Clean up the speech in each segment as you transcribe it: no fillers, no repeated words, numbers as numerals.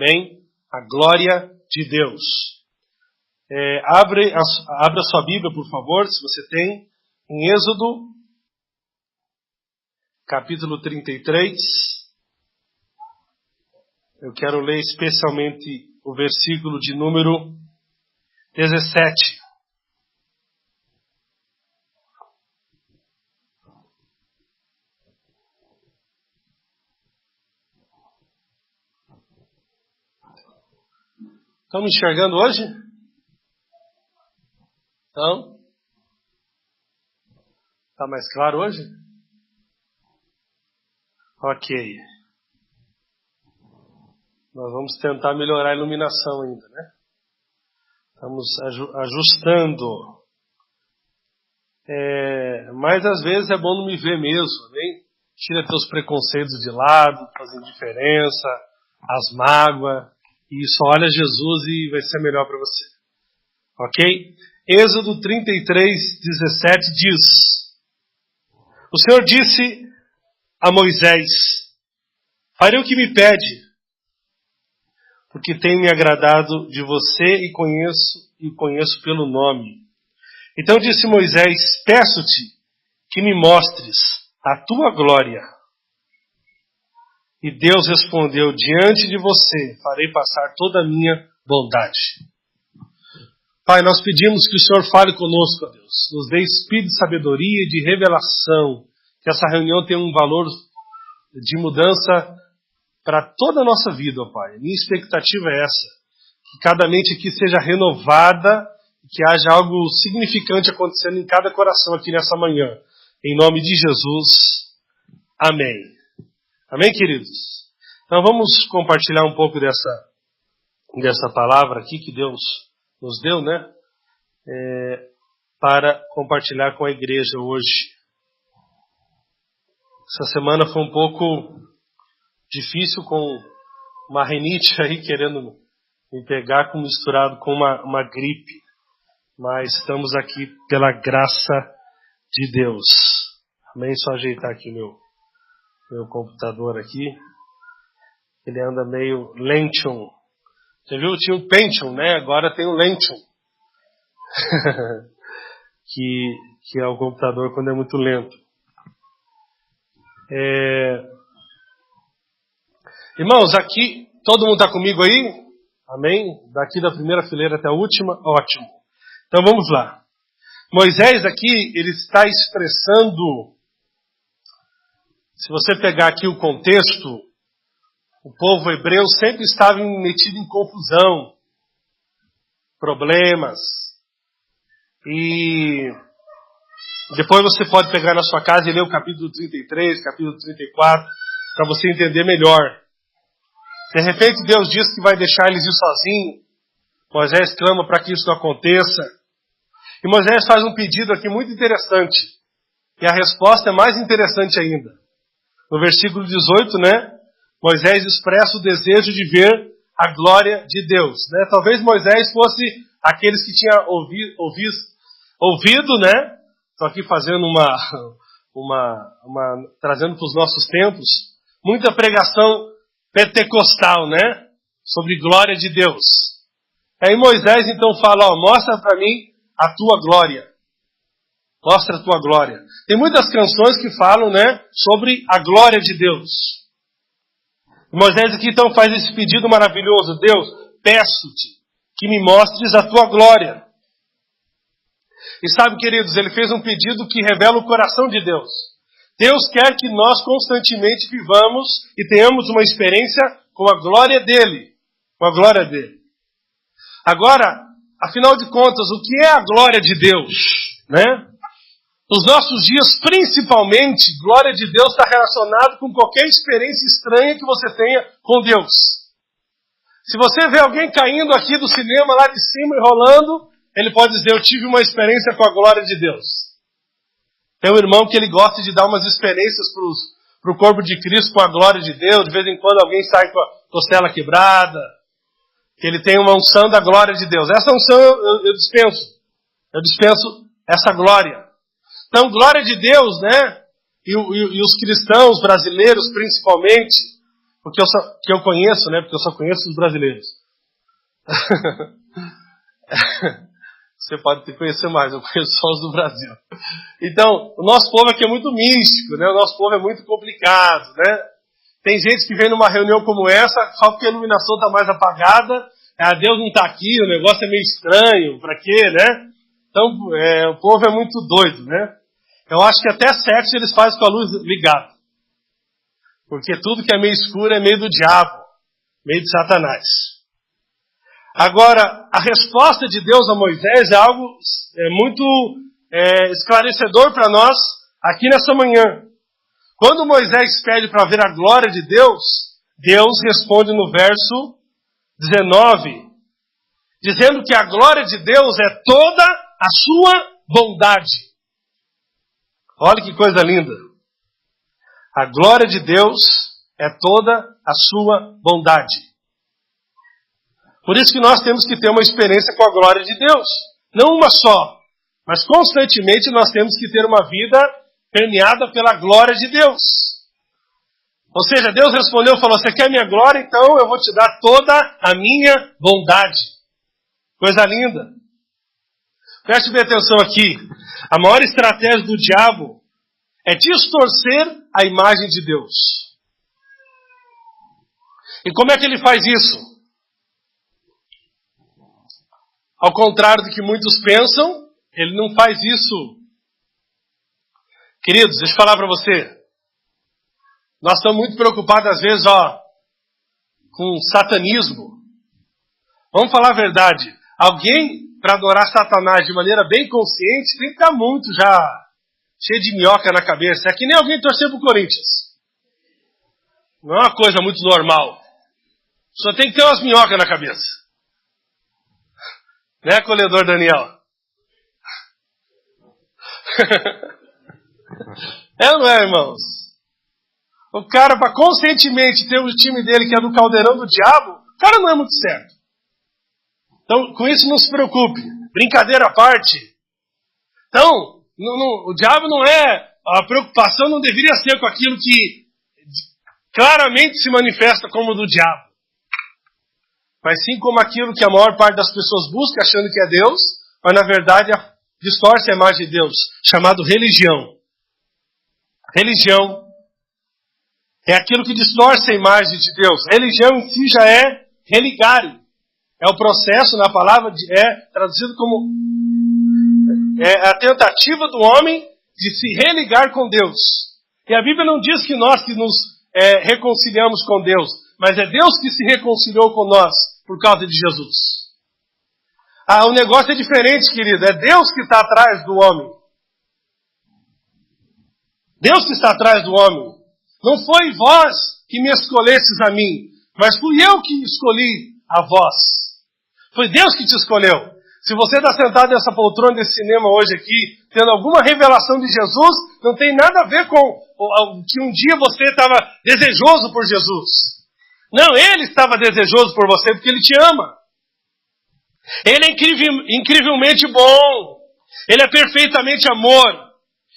Amém? A glória de Deus. Abra sua Bíblia, por favor, se você tem, em Êxodo, capítulo 33. Eu quero ler especialmente o versículo de número 17. Estão me enxergando hoje? Então? Está mais claro hoje? Ok. Nós vamos tentar melhorar a iluminação ainda, né? Estamos ajustando. Mas às vezes é bom não me ver mesmo, né? Tira teus preconceitos de lado, as indiferença, as mágoas, e só olha Jesus e vai ser melhor para você. Ok? Êxodo 33, 17 diz: O Senhor disse a Moisés: Farei o que me pede, porque tenho me agradado de você e conheço pelo nome. Então disse Moisés: Peço-te que me mostres a tua glória. E Deus respondeu: Diante de você farei passar toda a minha bondade. Pai, nós pedimos que o Senhor fale conosco, ó Deus. Nos dê espírito de sabedoria e de revelação. Que essa reunião tenha um valor de mudança para toda a nossa vida, ó Pai. Minha expectativa é essa. Que cada mente aqui seja renovada e que haja algo significante acontecendo em cada coração aqui nessa manhã. Em nome de Jesus. Amém. Amém, queridos? Então vamos compartilhar um pouco dessa palavra aqui que Deus nos deu, né? Para compartilhar com a igreja hoje. Essa semana foi um pouco difícil, com uma rinite aí querendo me pegar misturado com uma gripe. Mas estamos aqui pela graça de Deus. Amém? Só ajeitar aqui meu computador aqui. Ele anda meio Lentium. Você viu? Tinha o Pentium, né? Agora tem o Lentium. que é o computador quando é muito lento. Irmãos, aqui, todo mundo está comigo aí? Amém? Daqui da primeira fileira até a última? Ótimo. Então vamos lá. Moisés aqui, ele está expressando, se você pegar aqui o contexto, o povo hebreu sempre estava metido em confusão, problemas. E depois você pode pegar na sua casa e ler o capítulo 33, capítulo 34, para você entender melhor. De repente Deus diz que vai deixar eles ir sozinhos. Moisés clama para que isso não aconteça. E Moisés faz um pedido aqui muito interessante. E a resposta é mais interessante ainda. No versículo 18, né? Moisés expressa o desejo de ver a glória de Deus. Né? Talvez Moisés fosse aqueles que tinham ouvido, né? Estou aqui fazendo trazendo para os nossos tempos, muita pregação pentecostal, né? Sobre glória de Deus. Aí Moisés então fala, mostra para mim a tua glória. Mostra a tua glória. Tem muitas canções que falam, né? Sobre a glória de Deus. Moisés aqui então faz esse pedido maravilhoso. Deus, peço-te que me mostres a tua glória. E sabe, queridos, ele fez um pedido que revela o coração de Deus. Deus quer que nós constantemente vivamos e tenhamos uma experiência com a glória dele. Com a glória dele. Agora, afinal de contas, o que é a glória de Deus? Né? Nos nossos dias, principalmente, glória de Deus está relacionado com qualquer experiência estranha que você tenha com Deus. Se você vê alguém caindo aqui do cinema, lá de cima e rolando, ele pode dizer, eu tive uma experiência com a glória de Deus. Tem um irmão que ele gosta de dar umas experiências para o corpo de Cristo com a glória de Deus. De vez em quando alguém sai com a costela quebrada. Que ele tem uma unção da glória de Deus. Essa unção eu dispenso. Eu dispenso essa glória. Então, glória de Deus, né? E os cristãos brasileiros, principalmente, que eu conheço, né? Porque eu só conheço os brasileiros. Você pode conhecer mais, eu conheço só os do Brasil. Então, o nosso povo aqui é muito místico, né? O nosso povo é muito complicado, né? Tem gente que vem numa reunião como essa, só porque a iluminação está mais apagada, Deus não está aqui, o negócio é meio estranho, para quê, né? Então, o povo é muito doido, né? Eu acho que até sexo eles fazem com a luz ligada. Porque tudo que é meio escuro é meio do diabo, meio de Satanás. Agora, a resposta de Deus a Moisés é algo muito esclarecedor para nós aqui nessa manhã. Quando Moisés pede para ver a glória de Deus, Deus responde no verso 19, dizendo que a glória de Deus é toda a sua bondade. Olha que coisa linda. A glória de Deus é toda a sua bondade. Por isso que nós temos que ter uma experiência com a glória de Deus. Não uma só, mas constantemente nós temos que ter uma vida permeada pela glória de Deus. Ou seja, Deus respondeu, falou, você quer minha glória? Então eu vou te dar toda a minha bondade. Coisa linda. Preste bem atenção aqui. A maior estratégia do diabo é distorcer a imagem de Deus. E como é que ele faz isso? Ao contrário do que muitos pensam, ele não faz isso. Queridos, deixa eu falar para você. Nós estamos muito preocupados às vezes, com satanismo. Vamos falar a verdade. Alguém, para adorar Satanás de maneira bem consciente, tem que estar muito já cheio de minhoca na cabeça. É que nem alguém torcer pro Corinthians. Não é uma coisa muito normal. Só tem que ter umas minhocas na cabeça. Né, colhedor Daniel? É ou não é, irmãos? O cara, para conscientemente ter o time dele, que é do caldeirão do diabo, o cara não é muito certo. Então, com isso não se preocupe. Brincadeira à parte. Então, o diabo não é... A preocupação não deveria ser com aquilo que claramente se manifesta como do diabo. Mas sim como aquilo que a maior parte das pessoas busca achando que é Deus, mas na verdade distorce a imagem de Deus, chamado religião. Religião é aquilo que distorce a imagem de Deus. Religião em si já é religare. É o processo, na palavra, traduzido como a tentativa do homem de se religar com Deus. E a Bíblia não diz que nós que nos reconciliamos com Deus, mas é Deus que se reconciliou com nós por causa de Jesus. O negócio é diferente, querido. É Deus que está atrás do homem. Deus que está atrás do homem. Não foi vós que me escolhestes a mim, mas fui eu que escolhi a vós. Foi Deus que te escolheu. Se você está sentado nessa poltrona desse cinema hoje aqui, tendo alguma revelação de Jesus, não tem nada a ver com que um dia você estava desejoso por Jesus. Não, Ele estava desejoso por você porque Ele te ama. Ele é incrivelmente bom. Ele é perfeitamente amor.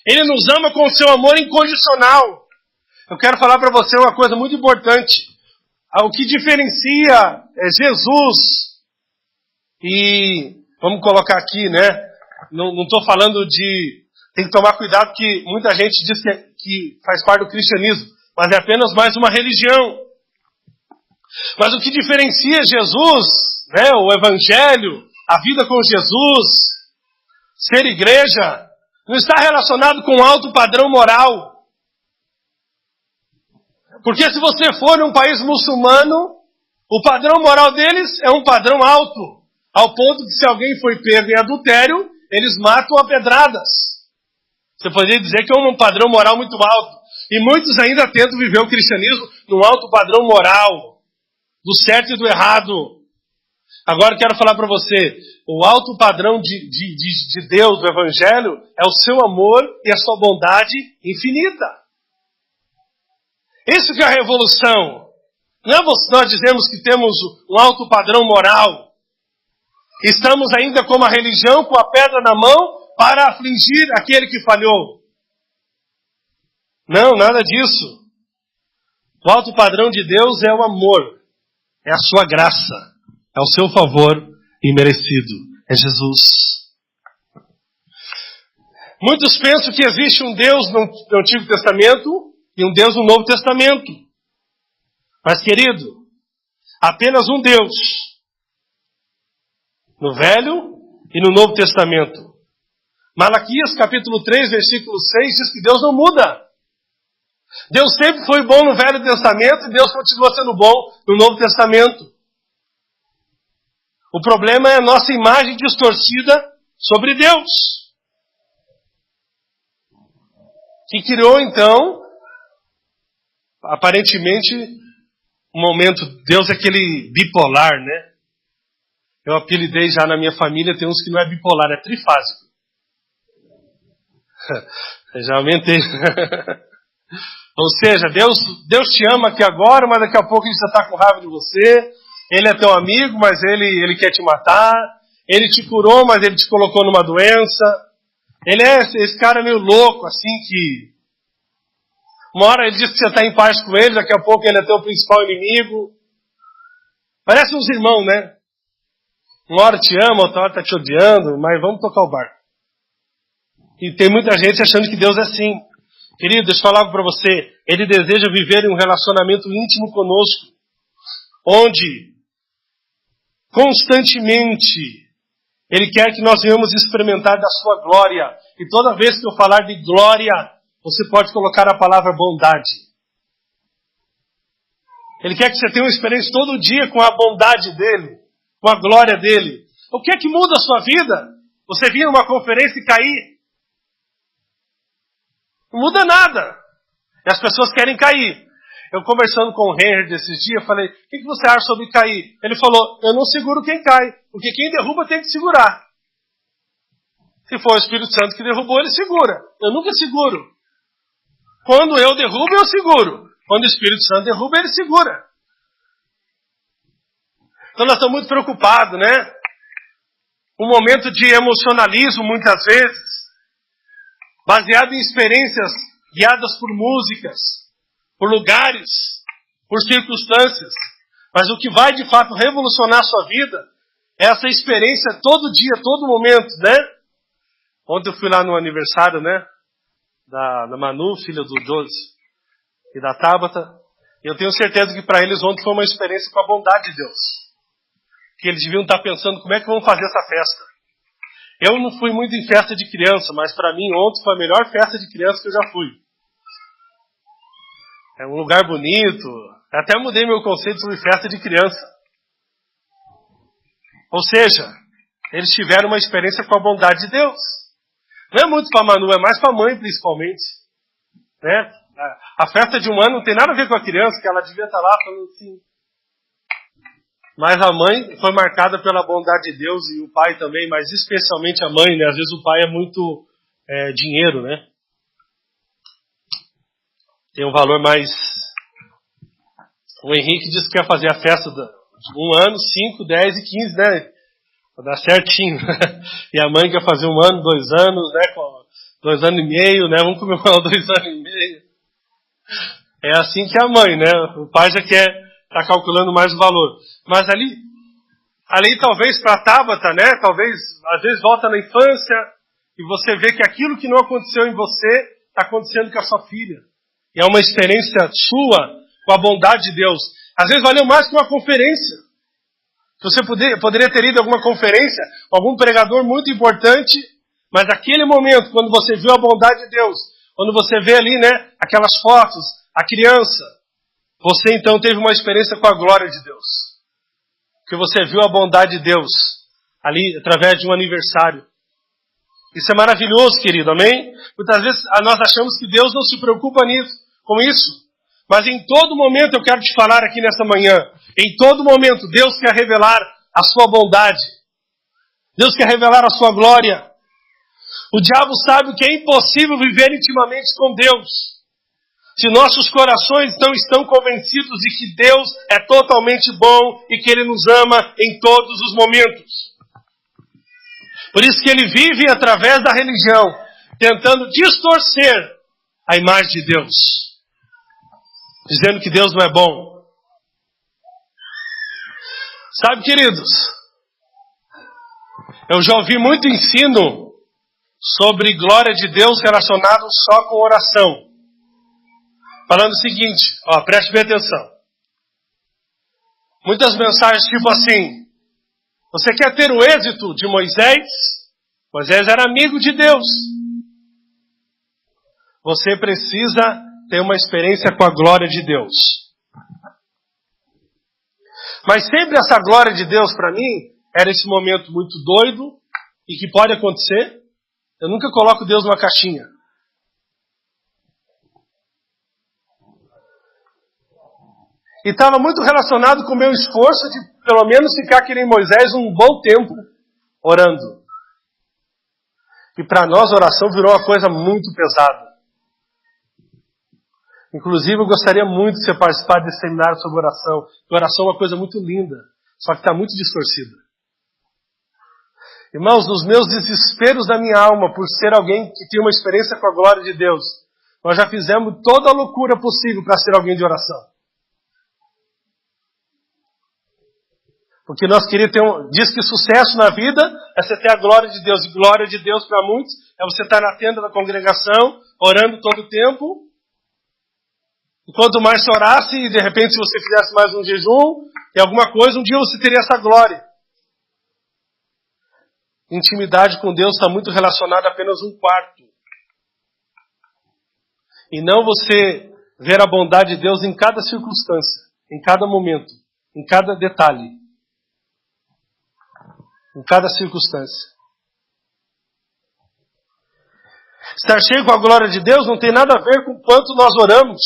Ele nos ama com o seu amor incondicional. Eu quero falar para você uma coisa muito importante. O que diferencia Jesus, e vamos colocar aqui, né? Não estou falando de... Tem que tomar cuidado que muita gente diz que faz parte do cristianismo, mas é apenas mais uma religião. Mas o que diferencia Jesus, né, o Evangelho, a vida com Jesus, ser igreja, não está relacionado com alto padrão moral. Porque se você for num país muçulmano, o padrão moral deles é um padrão alto, ao ponto que se alguém foi pego em adultério, eles matam a pedradas. Você poderia dizer que é um padrão moral muito alto. E muitos ainda tentam viver o cristianismo num alto padrão moral, do certo e do errado. Agora eu quero falar para você, o alto padrão de Deus, do Evangelho, é o seu amor e a sua bondade infinita. Isso que é a revolução. Não é nós dizemos que temos um alto padrão moral. Estamos ainda como a religião, com a pedra na mão, para afligir aquele que falhou. Não, nada disso. O alto padrão de Deus é o amor, é a sua graça, é o seu favor imerecido, é Jesus. Muitos pensam que existe um Deus no Antigo Testamento e um Deus no Novo Testamento. Mas, querido, apenas um Deus no Velho e no Novo Testamento. Malaquias capítulo 3, versículo 6 diz que Deus não muda. Deus sempre foi bom no Velho Testamento e Deus continua sendo bom no Novo Testamento. O problema é a nossa imagem distorcida sobre Deus. Que criou, então, aparentemente, um momento, Deus é aquele bipolar, né? Eu apelidei já na minha família, tem uns que não é bipolar, é trifásico. Eu já aumentei. Ou seja, Deus te ama aqui agora, mas daqui a pouco ele já está com raiva de você. Ele é teu amigo, mas ele quer te matar. Ele te curou, mas ele te colocou numa doença. Ele é esse cara meio louco, assim, que uma hora ele diz que você está em paz com ele, daqui a pouco ele é teu principal inimigo. Parece uns irmãos, né? Uma hora te ama, outra hora está te odiando, mas vamos tocar o barco. E tem muita gente achando que Deus é assim. Querido, deixa eu falar para você, Ele deseja viver em um relacionamento íntimo conosco, onde constantemente Ele quer que nós venhamos experimentar da sua glória. E toda vez que eu falar de glória, você pode colocar a palavra bondade. Ele quer que você tenha uma experiência todo dia com a bondade dEle, com a glória dEle. O que é que muda a sua vida? Você vir numa conferência e cair? Não muda nada. E as pessoas querem cair. Eu conversando com o Henry esses dias, falei, o que você acha sobre cair? Ele falou, eu não seguro quem cai, porque quem derruba tem que segurar. Se for o Espírito Santo que derrubou, ele segura. Eu nunca seguro. Quando eu derrubo, eu seguro. Quando o Espírito Santo derruba, ele segura. Então nós estamos muito preocupados, né? Um momento de emocionalismo, muitas vezes, baseado em experiências guiadas por músicas, por lugares, por circunstâncias. Mas o que vai de fato revolucionar a sua vida é essa experiência todo dia, todo momento, né? Ontem eu fui lá no aniversário, né? Da Manu, filha do Jones e da Tabata. E eu tenho certeza que para eles ontem foi uma experiência com a bondade de Deus. Que eles deviam estar pensando como é que vão fazer essa festa. Eu não fui muito em festa de criança, mas para mim ontem foi a melhor festa de criança que eu já fui. É um lugar bonito. Até mudei meu conceito sobre festa de criança. Ou seja, eles tiveram uma experiência com a bondade de Deus. Não é muito para a Manu, é mais para a mãe principalmente. Né? A festa de um ano não tem nada a ver com a criança, que ela devia estar lá falando assim. Mas a mãe foi marcada pela bondade de Deus e o pai também, mas especialmente a mãe, né? Às vezes o pai é muito dinheiro, né? Tem um valor mais... O Henrique disse que quer fazer a festa de 1 ano, 5, 10 e 15, né? Pra dar certinho. E a mãe quer fazer 1 ano, 2 anos, né? 2 anos e meio, né? Vamos comemorar 2 anos e meio. É assim que é a mãe, né? O pai já quer... Está calculando mais o valor. Mas ali talvez para a Tabata, né? Talvez, às vezes, volta na infância e você vê que aquilo que não aconteceu em você está acontecendo com a sua filha. E é uma experiência sua com a bondade de Deus. Às vezes valeu mais que uma conferência. Você poderia ter ido a alguma conferência, algum pregador muito importante, mas aquele momento, quando você viu a bondade de Deus, quando você vê ali, né, aquelas fotos, a criança, você então teve uma experiência com a glória de Deus. Porque você viu a bondade de Deus ali através de um aniversário. Isso é maravilhoso, querido, amém? Muitas vezes nós achamos que Deus não se preocupa com isso. Mas em todo momento eu quero te falar aqui nesta manhã. Em todo momento Deus quer revelar a sua bondade. Deus quer revelar a sua glória. O diabo sabe que é impossível viver intimamente com Deus se nossos corações não estão convencidos de que Deus é totalmente bom e que Ele nos ama em todos os momentos. Por isso que Ele vive através da religião, tentando distorcer a imagem de Deus. dizendo que Deus não é bom. Sabe, queridos, eu já ouvi muito ensino sobre glória de Deus relacionado só com oração. Falando o seguinte, preste bem atenção. Muitas mensagens tipo assim: você quer ter o êxito de Moisés? Moisés era amigo de Deus. Você precisa ter uma experiência com a glória de Deus. Mas sempre essa glória de Deus para mim era esse momento muito doido e que pode acontecer. Eu nunca coloco Deus numa caixinha. E estava muito relacionado com o meu esforço de pelo menos ficar que nem Moisés um bom tempo orando. E para nós a oração virou uma coisa muito pesada. Inclusive eu gostaria muito de você participar desse seminário sobre oração. Porque oração é uma coisa muito linda, só que está muito distorcida. Irmãos, nos meus desesperos da minha alma por ser alguém que tem uma experiência com a glória de Deus, nós já fizemos toda a loucura possível para ser alguém de oração. Porque nós queríamos ter diz que sucesso na vida é você ter a glória de Deus. E glória de Deus para muitos é você estar na tenda da congregação, orando todo o tempo. E quanto mais você orasse, e de repente se você fizesse mais um jejum, e alguma coisa, um dia você teria essa glória. Intimidade com Deus está muito relacionada a apenas um quarto. E não você ver a bondade de Deus em cada circunstância, em cada momento, em cada detalhe. Em cada circunstância. Estar cheio com a glória de Deus não tem nada a ver com o quanto nós oramos,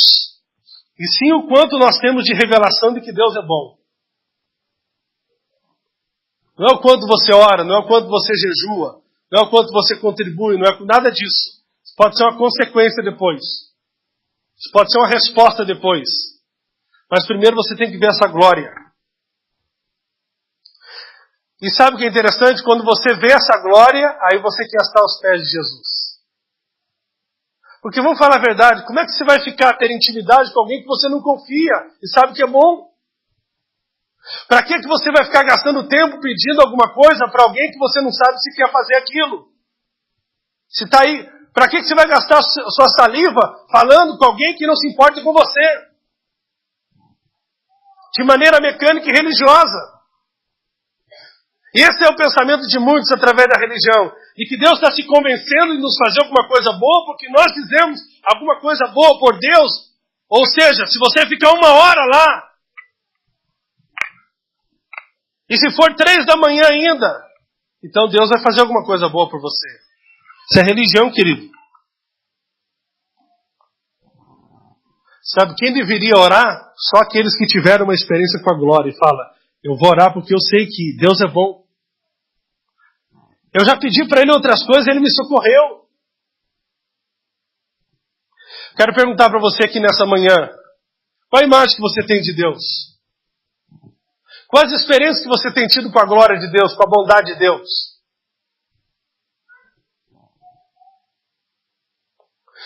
e sim o quanto nós temos de revelação de que Deus é bom. Não é o quanto você ora, não é o quanto você jejua, não é o quanto você contribui, não é nada disso. Isso pode ser uma consequência depois. Isso pode ser uma resposta depois. Mas primeiro você tem que ver essa glória. E sabe o que é interessante? Quando você vê essa glória, aí você quer estar aos pés de Jesus. Porque vamos falar a verdade, como é que você vai ficar, ter intimidade com alguém que você não confia e sabe que é bom? Para que você vai ficar gastando tempo pedindo alguma coisa para alguém que você não sabe se quer fazer aquilo? Se está aí, para que você vai gastar sua saliva falando com alguém que não se importa com você? De maneira mecânica e religiosa. Esse é o pensamento de muitos através da religião. E que Deus está se convencendo de nos fazer alguma coisa boa porque nós fizemos alguma coisa boa por Deus. Ou seja, se você ficar 1 hora lá, e se for 3 da manhã ainda, então Deus vai fazer alguma coisa boa por você. Isso é religião, querido. Sabe, quem deveria orar? Só aqueles que tiveram uma experiência com a glória e fala: eu vou orar porque eu sei que Deus é bom. Eu já pedi para Ele outras coisas e Ele me socorreu. Quero perguntar para você aqui nessa manhã: qual a imagem que você tem de Deus? Quais as experiências que você tem tido com a glória de Deus, com a bondade de Deus?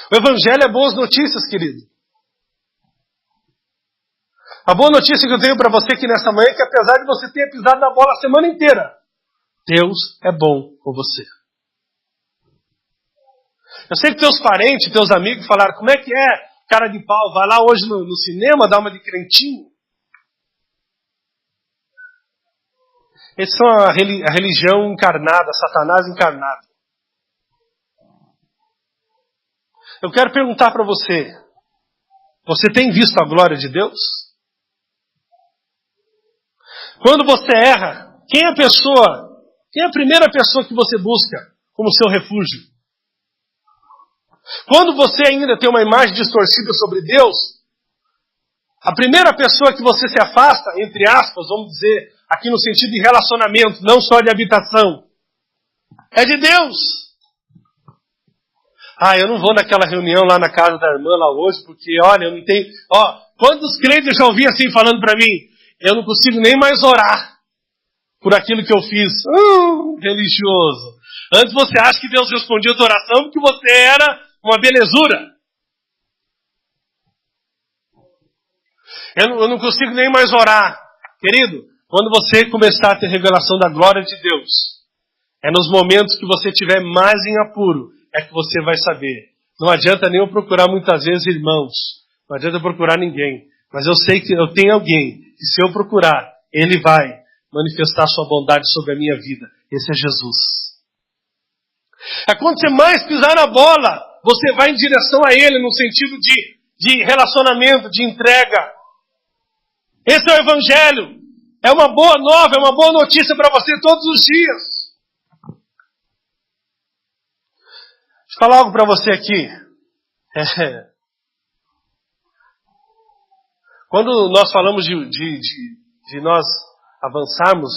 O Evangelho é boas notícias, querido. A boa notícia que eu tenho para você aqui nessa manhã é que apesar de você ter pisado na bola a semana inteira, Deus é bom com você. Eu sei que teus parentes, teus amigos falaram: como é que é, cara de pau, vai lá hoje no cinema, dá uma de crentinho. Eles são a religião encarnada, Satanás encarnado. Eu quero perguntar para você: você tem visto a glória de Deus? Quando você erra, quem é a primeira pessoa que você busca como seu refúgio? Quando você ainda tem uma imagem distorcida sobre Deus, a primeira pessoa que você se afasta, entre aspas, vamos dizer, aqui no sentido de relacionamento, não só de habitação, é de Deus. Eu não vou naquela reunião lá na casa da irmã lá hoje, porque, olha, eu não tenho... quantos crentes eu já ouvi assim falando para mim: eu não consigo nem mais orar por aquilo que eu fiz. Religioso. Antes você acha que Deus respondia a tua oração porque você era uma belezura. Eu não consigo nem mais orar. Querido, quando você começar a ter revelação da glória de Deus, é nos momentos que você estiver mais em apuro, é que você vai saber. Não adianta nem eu procurar muitas vezes irmãos. Não adianta eu procurar ninguém. Mas eu sei que eu tenho alguém que se eu procurar, ele vai manifestar sua bondade sobre a minha vida. Esse é Jesus. É quando você mais pisar na bola, você vai em direção a ele no sentido de relacionamento, de entrega. Esse é o Evangelho. É uma boa nova, é uma boa notícia para você todos os dias. Deixa eu falar algo para você aqui. Quando nós falamos de nós avançarmos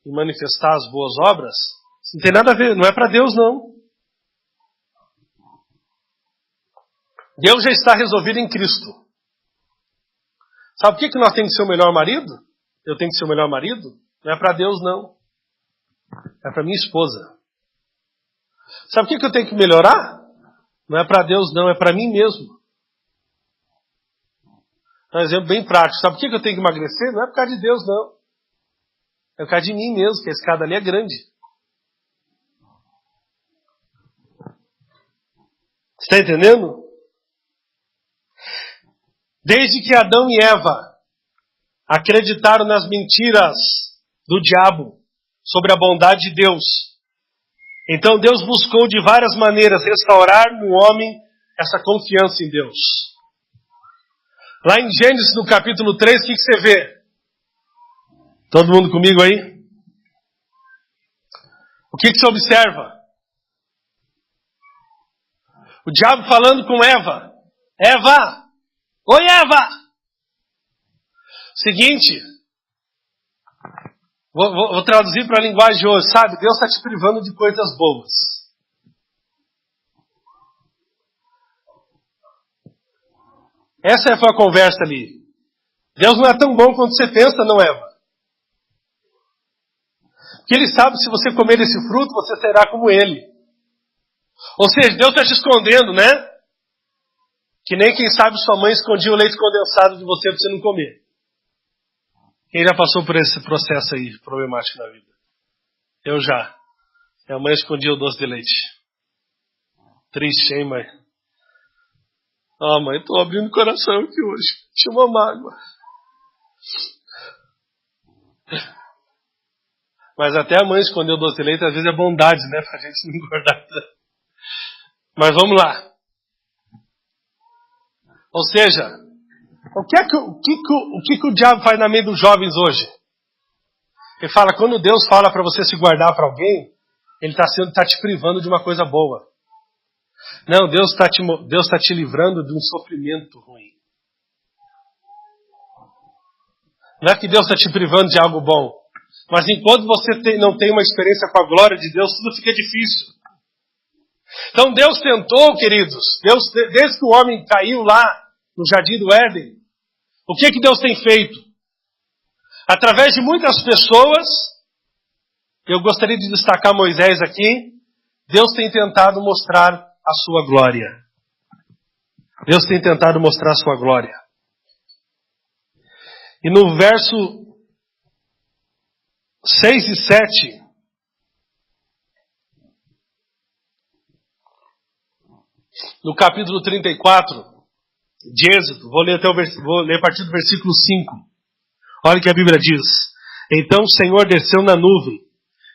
e manifestar as boas obras, isso não tem nada a ver, não é para Deus não. Deus já está resolvido em Cristo. Sabe por que nós temos que ser o melhor marido? Eu tenho que ser o melhor marido? Não é para Deus não. É para minha esposa. Sabe por que eu tenho que melhorar? Não é para Deus não, é para mim mesmo. Um exemplo bem prático. Sabe por que eu tenho que emagrecer? Não é por causa de Deus não. É por causa de mim mesmo, que a escada ali é grande. Você está entendendo? Desde que Adão e Eva acreditaram nas mentiras do diabo sobre a bondade de Deus, então Deus buscou de várias maneiras restaurar no homem essa confiança em Deus. Lá em Gênesis, no capítulo 3, o que você vê? Todo mundo comigo aí? O que você observa? O diabo falando com Eva. Eva! Oi, Eva! Seguinte, vou traduzir para a linguagem de hoje, sabe? Deus está te privando de coisas boas. Essa foi a conversa ali. Deus não é tão bom quanto você pensa, não, Eva? Porque Ele sabe que se você comer esse fruto, você será como Ele. Ou seja, Deus está te escondendo, né? Que nem quem sabe sua mãe escondia o leite condensado de você para você não comer. Quem já passou por esse processo aí, problemático na vida? Eu já. Minha mãe escondia o doce de leite. Triste, hein, mãe? Mãe, estou abrindo o coração aqui hoje. Tinha uma mágoa. Mas até a mãe esconder o doce de leite, às vezes é bondade, né? Pra gente não engordar. Mas vamos lá. Ou seja, o que o diabo faz na mente dos jovens hoje? Ele fala, quando Deus fala para você se guardar para alguém, Ele está te privando de uma coisa boa. Não, Deus está te livrando de um sofrimento ruim. Não é que Deus está te privando de algo bom. Mas enquanto você não tem uma experiência com a glória de Deus, tudo fica difícil. Então Deus tentou, queridos, desde que o homem caiu lá no Jardim do Éden, o que Deus tem feito? Através de muitas pessoas, eu gostaria de destacar Moisés aqui, Deus tem tentado mostrar a sua glória. Deus tem tentado mostrar a sua glória. E no verso 6 e 7, no capítulo 34 de Êxodo, vou ler a partir do versículo 5. Olha o que a Bíblia diz. Então o Senhor desceu na nuvem,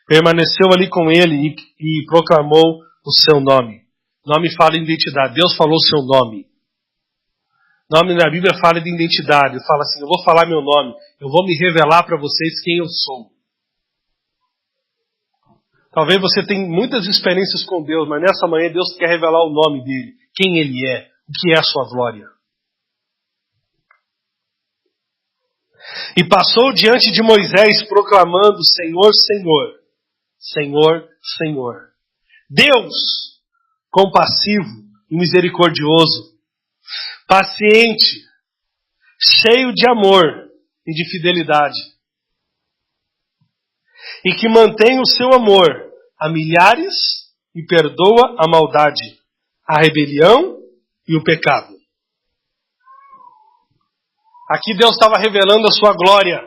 permaneceu ali com ele e proclamou o seu nome. Nome fala de identidade. Deus falou o seu nome. Nome na Bíblia fala de identidade. Fala assim, eu vou falar meu nome. Eu vou me revelar para vocês quem eu sou. Talvez você tenha muitas experiências com Deus, mas nessa manhã Deus quer revelar o nome dele. Quem ele é. O que é a sua glória. E passou diante de Moisés proclamando, Senhor, Senhor. Senhor, Senhor. Deus, compassivo e misericordioso, paciente, cheio de amor e de fidelidade, e que mantém o seu amor a milhares e perdoa a maldade, a rebelião e o pecado. Aqui Deus estava revelando a sua glória.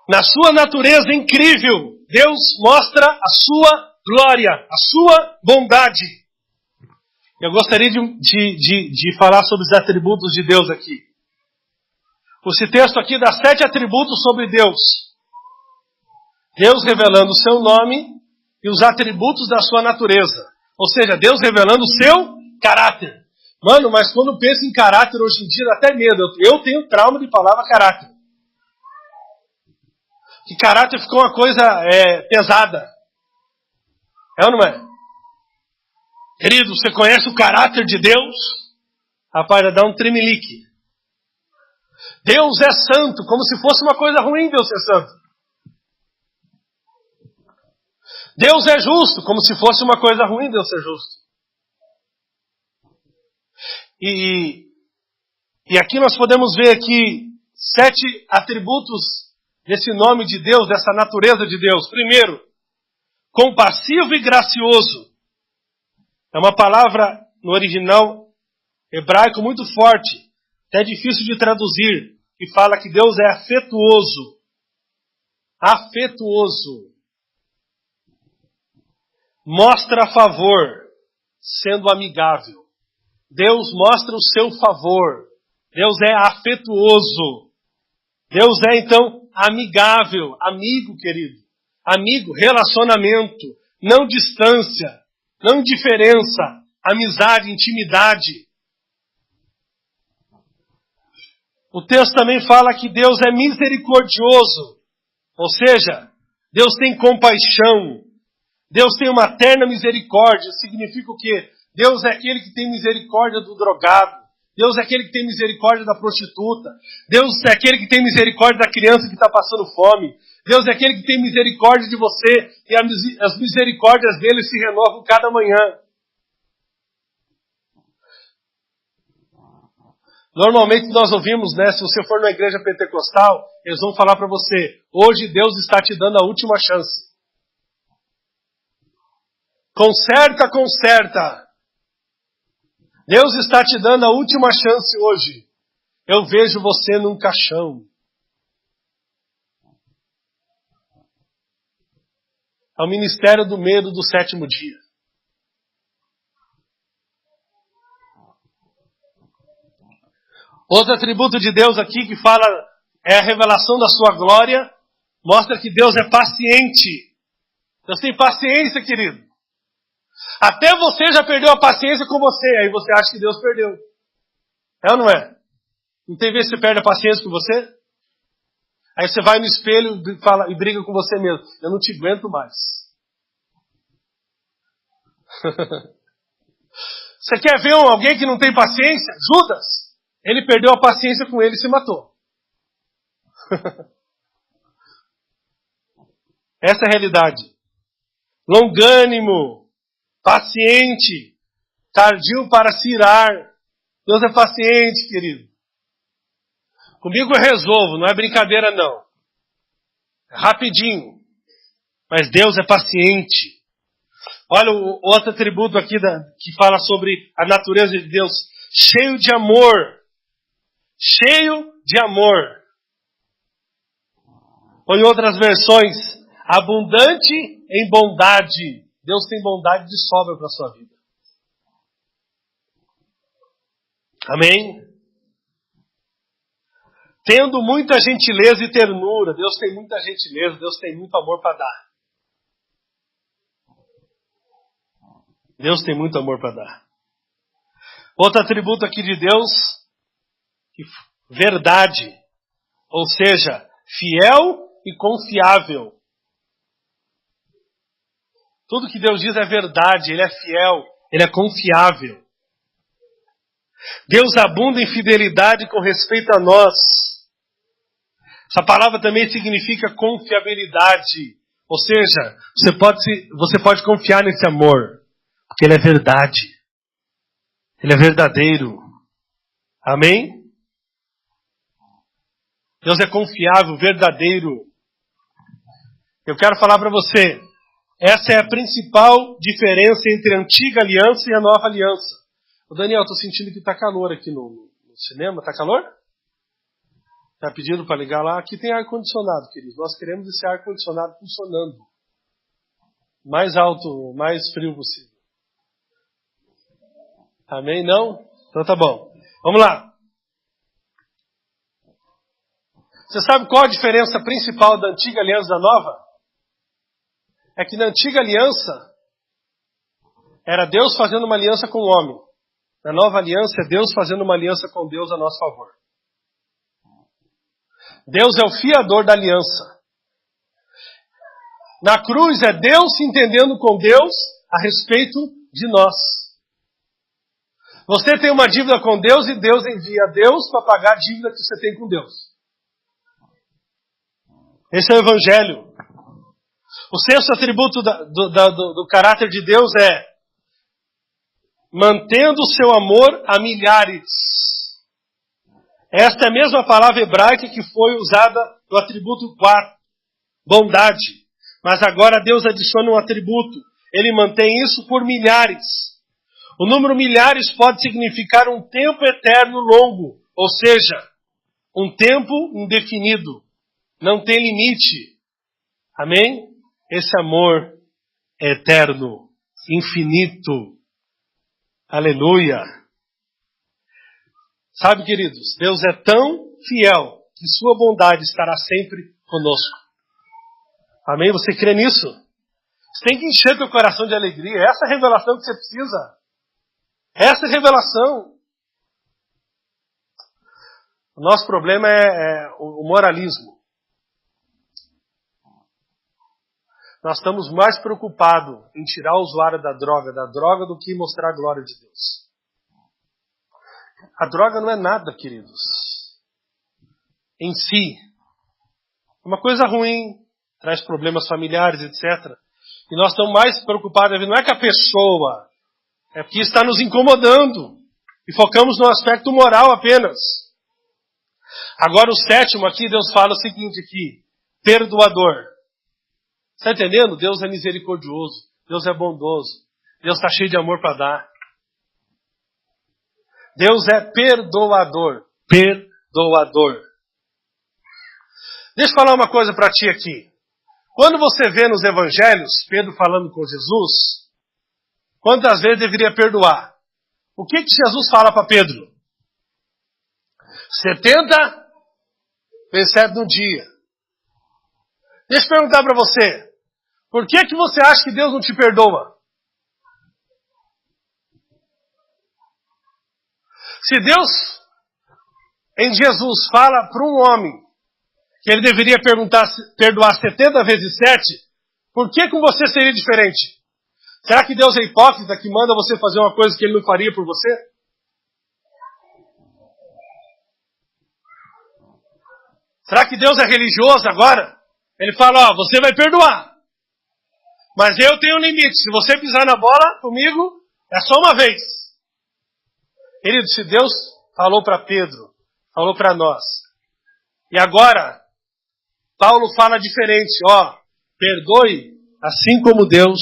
Na sua natureza incrível, Deus mostra a sua glória, a sua bondade. Eu gostaria de falar sobre os atributos de Deus aqui. Esse texto aqui dá 7 atributos sobre Deus. Deus revelando o seu nome e os atributos da sua natureza. Ou seja, Deus revelando o seu caráter. Mano, mas quando eu penso em caráter hoje em dia, dá até medo. Eu tenho trauma de palavra caráter. Que caráter ficou uma coisa pesada. É ou não é? Querido, você conhece o caráter de Deus? Rapaz, vai dar um tremelique. Deus é santo, como se fosse uma coisa ruim Deus ser santo. Deus é justo, como se fosse uma coisa ruim Deus ser justo. E aqui nós podemos ver aqui 7 atributos desse nome de Deus, dessa natureza de Deus. Primeiro, compassivo e gracioso. É uma palavra no original hebraico muito forte, até difícil de traduzir, que fala que Deus é afetuoso. Afetuoso. Mostra favor, sendo amigável. Deus mostra o seu favor. Deus é afetuoso. Deus é, então, amigável. Amigo, querido. Amigo, relacionamento. Não distância. Não indiferença. Amizade, intimidade. O texto também fala que Deus é misericordioso. Ou seja, Deus tem compaixão. Deus tem uma terna misericórdia. Significa o quê? Deus é aquele que tem misericórdia do drogado. Deus é aquele que tem misericórdia da prostituta. Deus é aquele que tem misericórdia da criança que está passando fome. Deus é aquele que tem misericórdia de você. E as misericórdias dele se renovam cada manhã. Normalmente nós ouvimos, se você for na igreja pentecostal, eles vão falar para você, hoje Deus está te dando a última chance. Conserta, conserta. Deus está te dando a última chance hoje. Eu vejo você num caixão. É o ministério do medo do 7º dia. Outro atributo de Deus aqui que fala é a revelação da sua glória. Mostra que Deus é paciente. Deus tem paciência, querido. Até você já perdeu a paciência com você. Aí você acha que Deus perdeu. É ou não é? Não tem vez que você perde a paciência com você? Aí você vai no espelho e briga com você mesmo. Eu não te aguento mais. Você quer ver alguém que não tem paciência? Judas. Ele perdeu a paciência com ele e se matou. Essa é a realidade. Longânimo. Paciente, tardio para se irar. Deus é paciente, querido. Comigo eu resolvo, não é brincadeira não. É rapidinho. Mas Deus é paciente. Olha o outro atributo aqui que fala sobre a natureza de Deus. Cheio de amor. Cheio de amor. Ou em outras versões, abundante em bondade. Deus tem bondade de sobra para a sua vida. Amém? Tendo muita gentileza e ternura. Deus tem muita gentileza, Deus tem muito amor para dar. Deus tem muito amor para dar. Outro atributo aqui de Deus, verdade. Ou seja, fiel e confiável. Tudo que Deus diz é verdade, Ele é fiel, Ele é confiável. Deus abunda em fidelidade com respeito a nós. Essa palavra também significa confiabilidade. Ou seja, você pode confiar nesse amor, porque Ele é verdade. Ele é verdadeiro. Amém? Deus é confiável, verdadeiro. Eu quero falar para você, essa é a principal diferença entre a antiga aliança e a nova aliança. Ô Daniel, estou sentindo que está calor aqui no cinema. Está calor? Está pedindo para ligar lá? Aqui tem ar-condicionado, queridos. Nós queremos esse ar-condicionado funcionando. Mais alto, mais frio possível. Amém? Não? Então tá bom. Vamos lá. Você sabe qual a diferença principal da antiga aliança e da nova? É que na antiga aliança era Deus fazendo uma aliança com o homem. Na nova aliança é Deus fazendo uma aliança com Deus a nosso favor. Deus é o fiador da aliança. Na cruz é Deus se entendendo com Deus a respeito de nós. Você tem uma dívida com Deus e Deus envia Deus para pagar a dívida que você tem com Deus. Esse é o Evangelho. O sexto atributo do caráter de Deus é mantendo o seu amor a milhares. Esta é a mesma palavra hebraica que foi usada no atributo 4, bondade. Mas agora Deus adiciona um atributo. Ele mantém isso por milhares. O número milhares pode significar um tempo eterno longo, ou seja, um tempo indefinido. Não tem limite. Amém? Esse amor é eterno, infinito. Aleluia. Sabe, queridos, Deus é tão fiel que sua bondade estará sempre conosco. Amém? Você crê nisso? Você tem que encher teu coração de alegria. Essa é a revelação que você precisa. Essa é a revelação. O nosso problema é o moralismo. Nós estamos mais preocupados em tirar o usuário da droga do que mostrar a glória de Deus. A droga não é nada, queridos. Em si. É uma coisa ruim, traz problemas familiares, etc. E nós estamos mais preocupados, não é com a pessoa, é porque está nos incomodando. E focamos no aspecto moral apenas. Agora o sétimo aqui, Deus fala o seguinte aqui, perdoador. Está entendendo? Deus é misericordioso, Deus é bondoso, Deus está cheio de amor para dar. Deus é perdoador. Perdoador. Deixa eu falar uma coisa para ti aqui. Quando você vê nos evangelhos, Pedro falando com Jesus, quantas vezes deveria perdoar? O que Jesus fala para Pedro? 70 vezes 7 no dia. Deixa eu perguntar para você. Por que você acha que Deus não te perdoa? Se Deus, em Jesus, fala para um homem que ele deveria perdoar 70 vezes 7, por que com você seria diferente? Será que Deus é hipócrita que manda você fazer uma coisa que ele não faria por você? Será que Deus é religioso agora? Ele fala, você vai perdoar. Mas eu tenho um limite. Se você pisar na bola comigo, é só uma vez. Querido, se Deus falou para Pedro, falou para nós, e agora, Paulo fala diferente, perdoe assim como Deus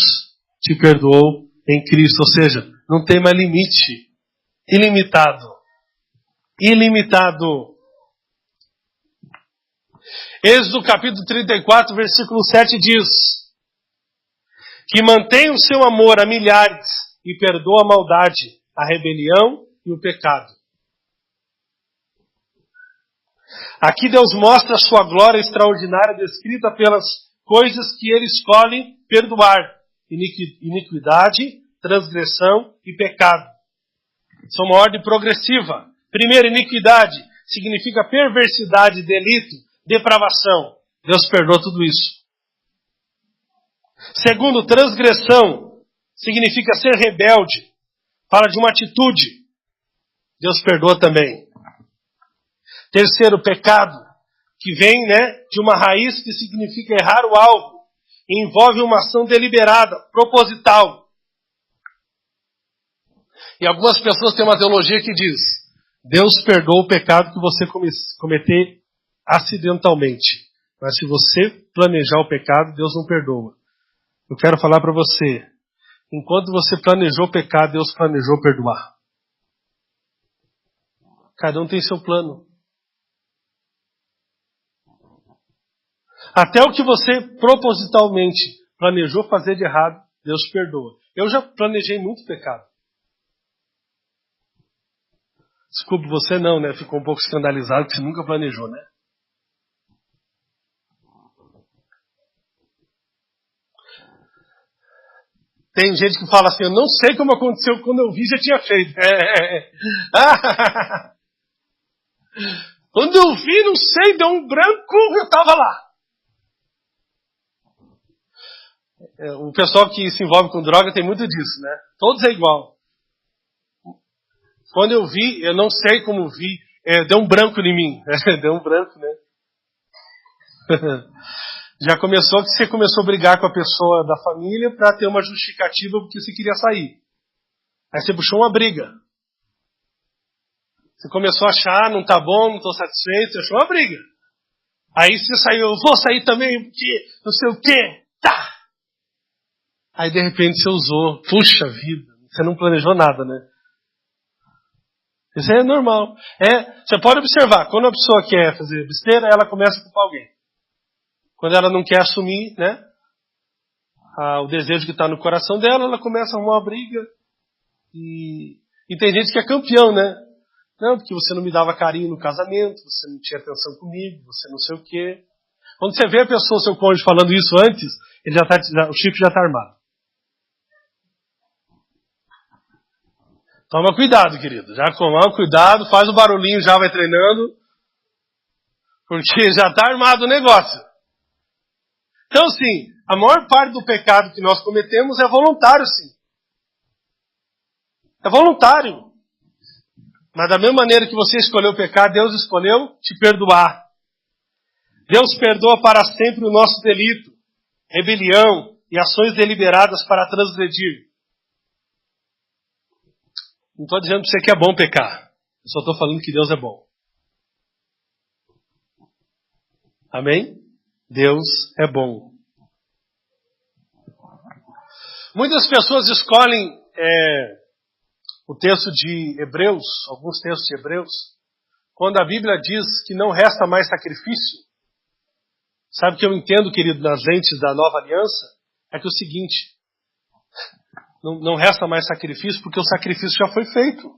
te perdoou em Cristo. Ou seja, não tem mais limite. Ilimitado. Ilimitado. Êxodo capítulo 34, versículo 7 diz que mantém o seu amor a milhares e perdoa a maldade, a rebelião e o pecado. Aqui Deus mostra a sua glória extraordinária descrita pelas coisas que ele escolhe perdoar. Iniquidade, transgressão e pecado. São uma ordem progressiva. Primeiro, iniquidade significa perversidade, delito, depravação. Deus perdoa tudo isso. Segundo, transgressão significa ser rebelde. Fala de uma atitude. Deus perdoa também. Terceiro, pecado, que vem de uma raiz que significa errar o alvo. E envolve uma ação deliberada, proposital. E algumas pessoas têm uma teologia que diz, Deus perdoa o pecado que você cometer acidentalmente. Mas se você planejar o pecado, Deus não perdoa. Eu quero falar para você, enquanto você planejou o pecado, Deus planejou perdoar. Cada um tem seu plano. Até o que você propositalmente planejou fazer de errado, Deus perdoa. Eu já planejei muito pecado. Desculpe, você não, né? Ficou um pouco escandalizado que você nunca planejou, né? Tem gente que fala assim, eu não sei como aconteceu, quando eu vi já tinha feito. Quando eu vi, não sei, deu um branco, eu estava lá. O pessoal que se envolve com droga tem muito disso, né? Todos é igual. Quando eu vi, eu não sei como vi, deu um branco em mim. Deu um branco, né? Já começou que você começou a brigar com a pessoa da família para ter uma justificativa porque você queria sair. Aí você puxou uma briga. Você começou a achar, não tá bom, não tô satisfeito, você achou uma briga. Aí você saiu, eu vou sair também porque não sei o quê. Tá! Aí de repente você usou, puxa vida, você não planejou nada, né? Isso é normal. Você pode observar, quando a pessoa quer fazer besteira, ela começa a culpar alguém. Quando ela não quer assumir, né, o desejo que está no coração dela, ela começa a arrumar uma briga. E tem gente que é campeão, né? Não, porque você não me dava carinho no casamento, você não tinha atenção comigo, você não sei o quê. Quando você vê a pessoa, seu cônjuge, falando isso antes, o chifre já está armado. Toma cuidado, querido. Já toma cuidado, faz o barulhinho, já vai treinando. Porque já está armado o negócio. Então, sim, a maior parte do pecado que nós cometemos é voluntário, sim. É voluntário. Mas da mesma maneira que você escolheu pecar, Deus escolheu te perdoar. Deus perdoa para sempre o nosso delito, rebelião e ações deliberadas para transgredir. Não estou dizendo para você que é bom pecar. Eu só estou falando que Deus é bom. Amém? Deus é bom. Muitas pessoas escolhem o texto de Hebreus, alguns textos de Hebreus, quando a Bíblia diz que não resta mais sacrifício. Sabe o que eu entendo, querido, nas lentes da nova aliança? É que é o seguinte, não resta mais sacrifício porque o sacrifício já foi feito.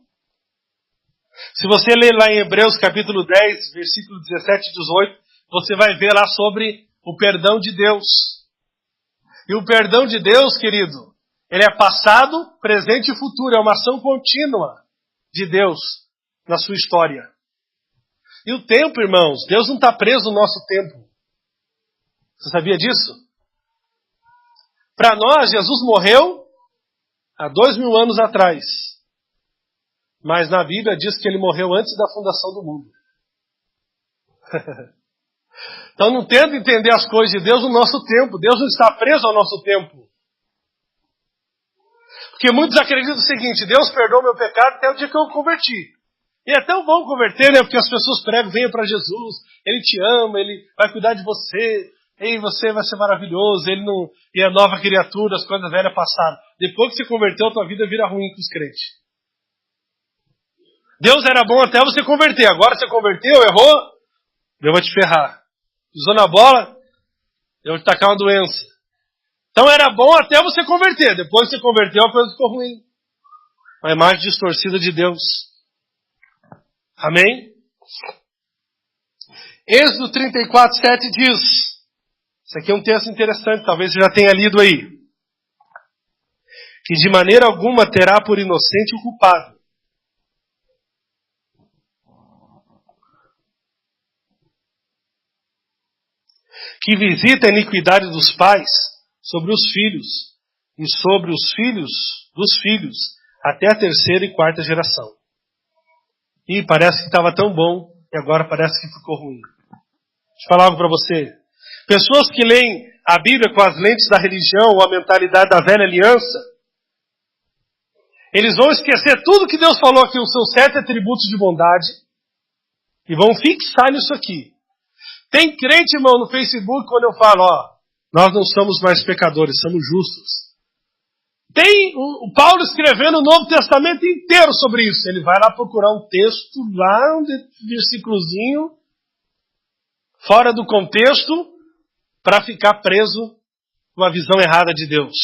Se você ler lá em Hebreus capítulo 10, versículo 17 e 18, você vai ver lá sobre o perdão de Deus. E o perdão de Deus, querido, ele é passado, presente e futuro. É uma ação contínua de Deus na sua história. E o tempo, irmãos, Deus não está preso no nosso tempo. Você sabia disso? Para nós, Jesus morreu há 2000 anos atrás. Mas na Bíblia diz que ele morreu antes da fundação do mundo. Então não tenta entender as coisas de Deus no nosso tempo. Deus não está preso ao nosso tempo. Porque muitos acreditam o seguinte, Deus perdoou meu pecado até o dia que eu converti. E é tão bom converter, né? Porque as pessoas pregam, venha para Jesus, Ele te ama, Ele vai cuidar de você, e você vai ser maravilhoso, Ele não... E é nova criatura, as coisas velhas passaram. Depois que você converteu, a tua vida vira ruim com os crentes. Deus era bom até você converter. Agora você converteu, errou, Deus vai te ferrar. Pisou na bola, Deus vai te tacar uma doença. Então era bom até você converter. Depois que você converteu, a coisa ficou ruim. Uma imagem distorcida de Deus. Amém? Êxodo 34:7 diz. Isso aqui é um texto interessante, talvez você já tenha lido aí. Que de maneira alguma terá por inocente o culpado. Que visita a iniquidade dos pais sobre os filhos, e sobre os filhos dos filhos, até a terceira e quarta geração. E parece que estava tão bom, e agora parece que ficou ruim. Deixa eu falar algo para você. Pessoas que leem a Bíblia com as lentes da religião, ou a mentalidade da velha aliança, eles vão esquecer tudo que Deus falou aqui, os seus 7 atributos de bondade, e vão fixar nisso aqui. Tem crente, irmão, no Facebook, quando eu falo, nós não somos mais pecadores, somos justos. Tem o Paulo escrevendo o Novo Testamento inteiro sobre isso. Ele vai lá procurar um texto, lá um versículozinho, fora do contexto, para ficar preso numa visão errada de Deus.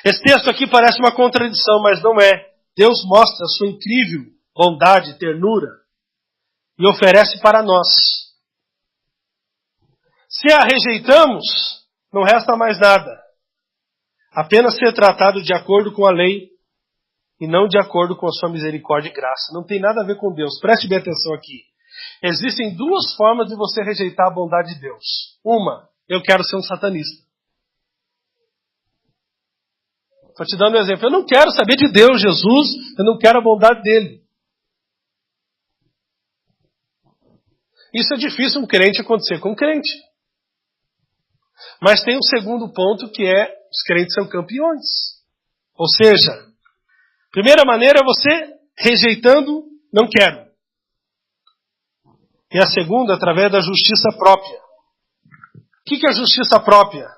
Esse texto aqui parece uma contradição, mas não é. Deus mostra a sua incrível bondade, ternura e oferece para nós. Se a rejeitamos, não resta mais nada. Apenas ser tratado de acordo com a lei e não de acordo com a sua misericórdia e graça. Não tem nada a ver com Deus. Preste bem atenção aqui. Existem duas formas de você rejeitar a bondade de Deus. Uma, eu quero ser um satanista. Estou te dando um exemplo. Eu não quero saber de Deus, Jesus, eu não quero a bondade dele. Isso é difícil um crente acontecer com um crente. Mas tem um segundo ponto que é, os crentes são campeões. Ou seja, a primeira maneira é você rejeitando, não quero. E a segunda, através da justiça própria. O que é a justiça própria?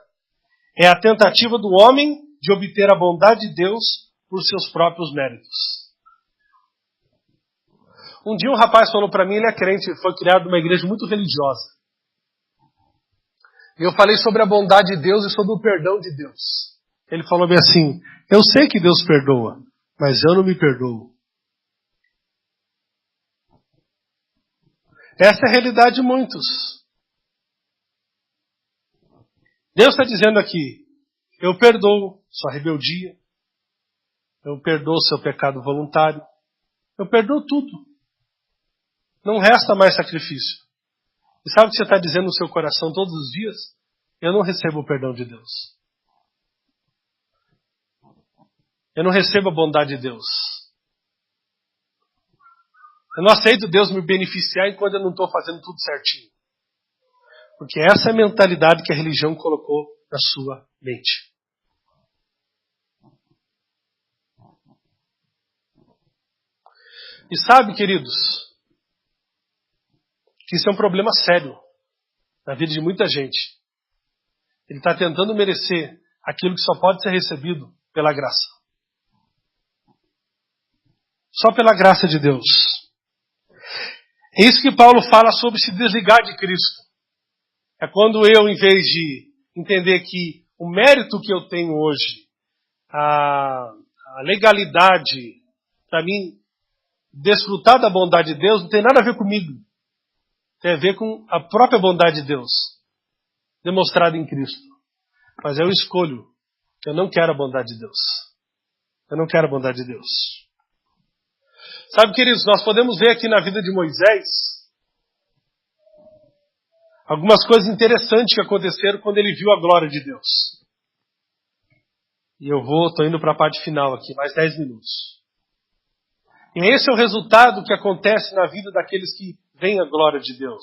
É a tentativa do homem de obter a bondade de Deus por seus próprios méritos. Um dia um rapaz falou para mim, ele é crente, foi criado numa igreja muito religiosa. E eu falei sobre a bondade de Deus e sobre o perdão de Deus. Ele falou bem assim, eu sei que Deus perdoa, mas eu não me perdoo. Essa é a realidade de muitos. Deus está dizendo aqui, eu perdoo sua rebeldia, eu perdoo seu pecado voluntário, eu perdoo tudo. Não resta mais sacrifício. E sabe o que você está dizendo no seu coração todos os dias? Eu não recebo o perdão de Deus. Eu não recebo a bondade de Deus. Eu não aceito Deus me beneficiar enquanto eu não estou fazendo tudo certinho. Porque essa é a mentalidade que a religião colocou na sua mente. E sabe, queridos, que isso é um problema sério na vida de muita gente. Ele está tentando merecer aquilo que só pode ser recebido pela graça. Só pela graça de Deus. É isso que Paulo fala sobre se desligar de Cristo. É quando eu, em vez de entender que o mérito que eu tenho hoje, a legalidade, para mim, desfrutar da bondade de Deus, não tem nada a ver comigo. Tem a ver com a própria bondade de Deus, demonstrada em Cristo. Mas eu escolho que eu não quero a bondade de Deus. Eu não quero a bondade de Deus. Sabe, queridos, nós podemos ver aqui na vida de Moisés algumas coisas interessantes que aconteceram quando ele viu a glória de Deus. E estou indo para a parte final aqui, mais 10 minutos. E esse é o resultado que acontece na vida daqueles que veem a glória de Deus.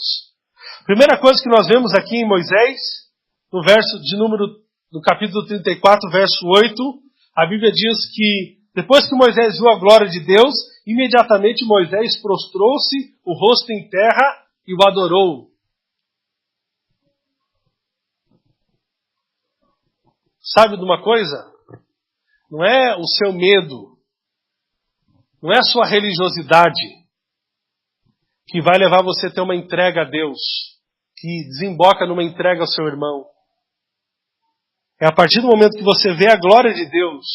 Primeira coisa que nós vemos aqui em Moisés, no capítulo 34, verso 8, a Bíblia diz que depois que Moisés viu a glória de Deus, imediatamente Moisés prostrou-se, o rosto em terra, e o adorou. Sabe de uma coisa? Não é o seu medo, não é a sua religiosidade que vai levar você a ter uma entrega a Deus, que desemboca numa entrega ao seu irmão. É a partir do momento que você vê a glória de Deus,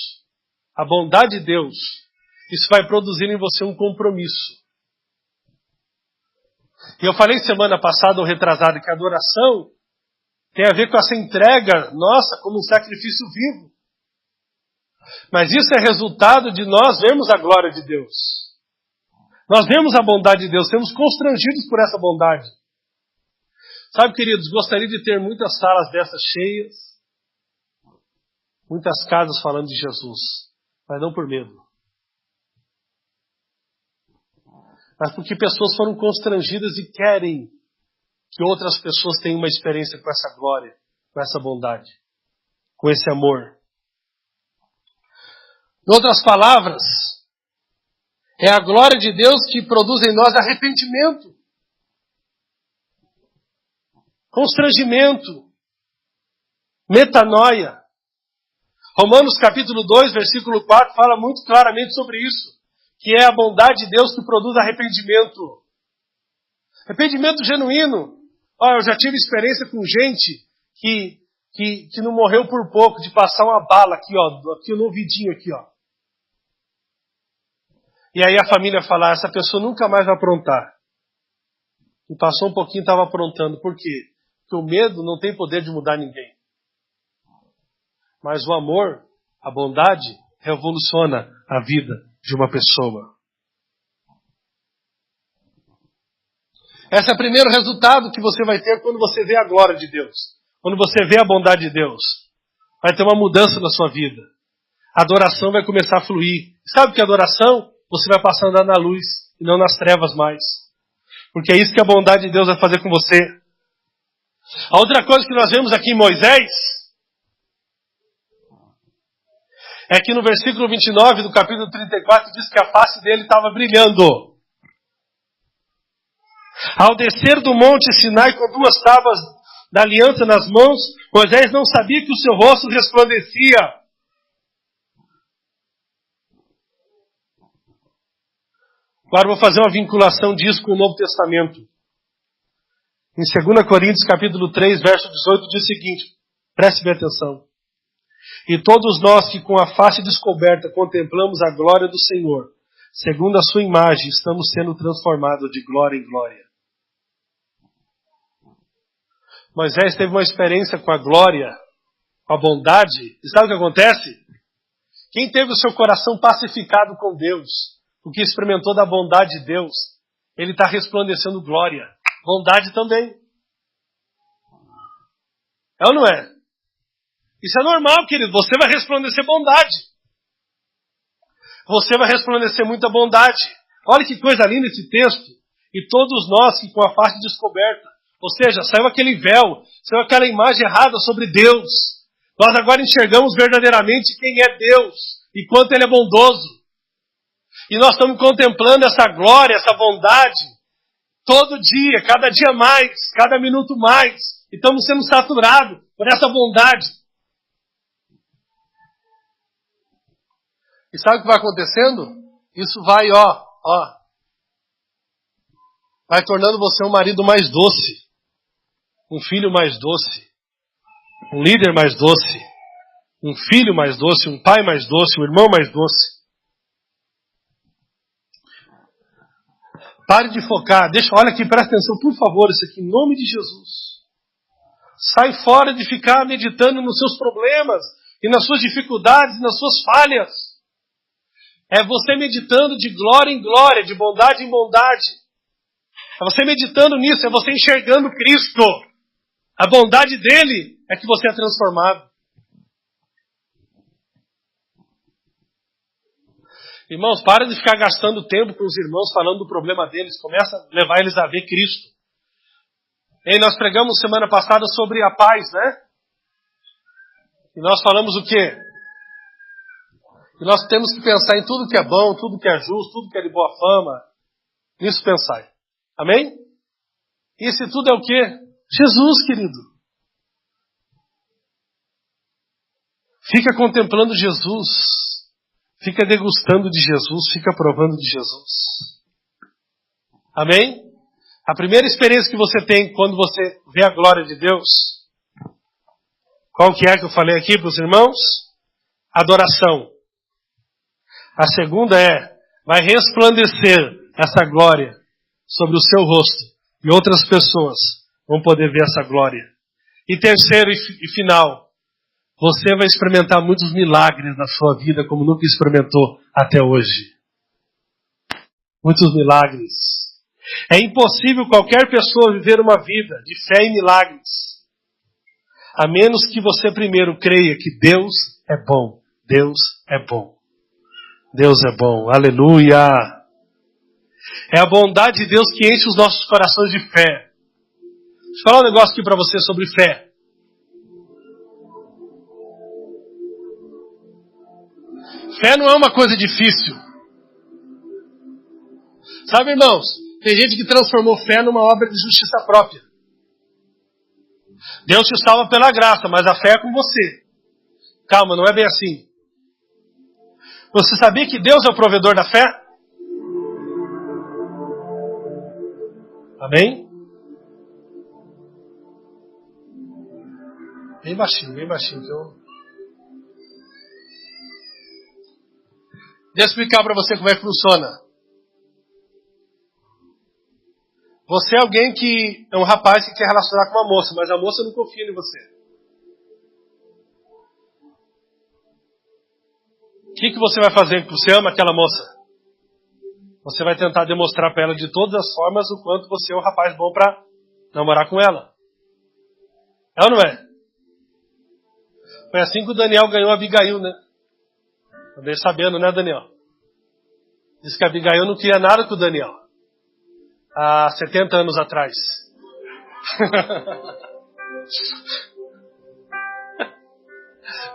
a bondade de Deus, isso vai produzir em você um compromisso. E eu falei semana passada ou retrasada que a adoração tem a ver com essa entrega nossa como um sacrifício vivo. Mas isso é resultado de nós vermos a glória de Deus. Nós vemos a bondade de Deus, sermos constrangidos por essa bondade. Sabe, queridos, gostaria de ter muitas salas dessas cheias, muitas casas falando de Jesus, mas não por medo. Mas porque pessoas foram constrangidas e querem que outras pessoas tenham uma experiência com essa glória, com essa bondade, com esse amor. Em outras palavras, é a glória de Deus que produz em nós arrependimento, constrangimento, metanoia. Romanos capítulo 2, versículo 4 fala muito claramente sobre isso, que é a bondade de Deus que produz arrependimento. Arrependimento genuíno. Olha, eu já tive experiência com gente que não morreu por pouco, de passar uma bala aqui, ó, aqui no ouvidinho aqui, ó. E aí a família fala, essa pessoa nunca mais vai aprontar. E passou um pouquinho e estava aprontando. Por quê? Porque o medo não tem poder de mudar ninguém. Mas o amor, a bondade, revoluciona a vida de uma pessoa. Esse é o primeiro resultado que você vai ter quando você vê a glória de Deus. Quando você vê a bondade de Deus. Vai ter uma mudança na sua vida. A adoração vai começar a fluir. Sabe o que é adoração? Você vai passar a andar na luz e não nas trevas mais. Porque é isso que a bondade de Deus vai fazer com você. A outra coisa que nós vemos aqui em Moisés é que no versículo 29 do capítulo 34 diz que a face dele estava brilhando. Ao descer do monte Sinai com 2 tábuas da aliança nas mãos, Moisés não sabia que o seu rosto resplandecia. Agora vou fazer uma vinculação disso com o Novo Testamento. Em 2 Coríntios capítulo 3, verso 18, diz o seguinte, preste bem atenção. E todos nós que com a face descoberta contemplamos a glória do Senhor, segundo a sua imagem, estamos sendo transformados de glória em glória. Moisés teve uma experiência com a glória, com a bondade. E sabe o que acontece? Quem teve o seu coração pacificado com Deus, o que experimentou da bondade de Deus, ele está resplandecendo glória. Bondade também. É ou não é? Isso é normal, querido. Você vai resplandecer bondade. Você vai resplandecer muita bondade. Olha que coisa linda esse texto. E todos nós que com a face descoberta, ou seja, saiu aquele véu, saiu aquela imagem errada sobre Deus. Nós agora enxergamos verdadeiramente quem é Deus e quanto Ele é bondoso. E nós estamos contemplando essa glória, essa bondade, todo dia, cada dia mais, cada minuto mais. E estamos sendo saturados por essa bondade. E sabe o que vai acontecendo? Isso vai, vai tornando você um marido mais doce, um filho mais doce, um líder mais doce, um filho mais doce, um pai mais doce, um irmão mais doce. Pare de focar. Olha aqui, presta atenção, por favor, isso aqui, em nome de Jesus. Sai fora de ficar meditando nos seus problemas, e nas suas dificuldades, e nas suas falhas. É você meditando de glória em glória, de bondade em bondade. É você meditando nisso, é você enxergando Cristo. A bondade dele é que você é transformado. Irmãos, para de ficar gastando tempo com os irmãos falando do problema deles. Começa a levar eles a ver Cristo. E nós pregamos semana passada sobre a paz, né? E nós falamos o quê? Que nós temos que pensar em tudo que é bom, tudo que é justo, tudo que é de boa fama. Nisso pensai. Amém? Isso tudo é o quê? Jesus, querido. Fica contemplando Jesus. Fica degustando de Jesus. Fica provando de Jesus. Amém? A primeira experiência que você tem quando você vê a glória de Deus, qual que é que eu falei aqui para os irmãos? Adoração. A segunda vai resplandecer essa glória sobre o seu rosto. E outras pessoas vão poder ver essa glória. E terceiro e final, você vai experimentar muitos milagres na sua vida como nunca experimentou até hoje. Muitos milagres. É impossível qualquer pessoa viver uma vida de fé e milagres, a menos que você primeiro creia que Deus é bom. Deus é bom. Deus é bom. Aleluia! É a bondade de Deus que enche os nossos corações de fé. Deixa eu falar um negócio aqui para você sobre fé. Fé não é uma coisa difícil. Sabe, irmãos? Tem gente que transformou fé numa obra de justiça própria. Deus te salva pela graça, mas a fé é com você. Calma, não é bem assim. Você sabia que Deus é o provedor da fé? Amém? Bem baixinho, que eu... Deixa eu explicar para você como é que funciona. Você é alguém que é um rapaz que quer relacionar com uma moça, mas a moça não confia em você. O que você vai fazer? Você ama aquela moça? Você vai tentar demonstrar para ela de todas as formas o quanto você é um rapaz bom para namorar com ela. É ou não é? Foi assim que o Daniel ganhou a Abigail, né? Também sabendo, né, Daniel? Diz que a Abigail não queria nada com o Daniel. Há 70 anos atrás.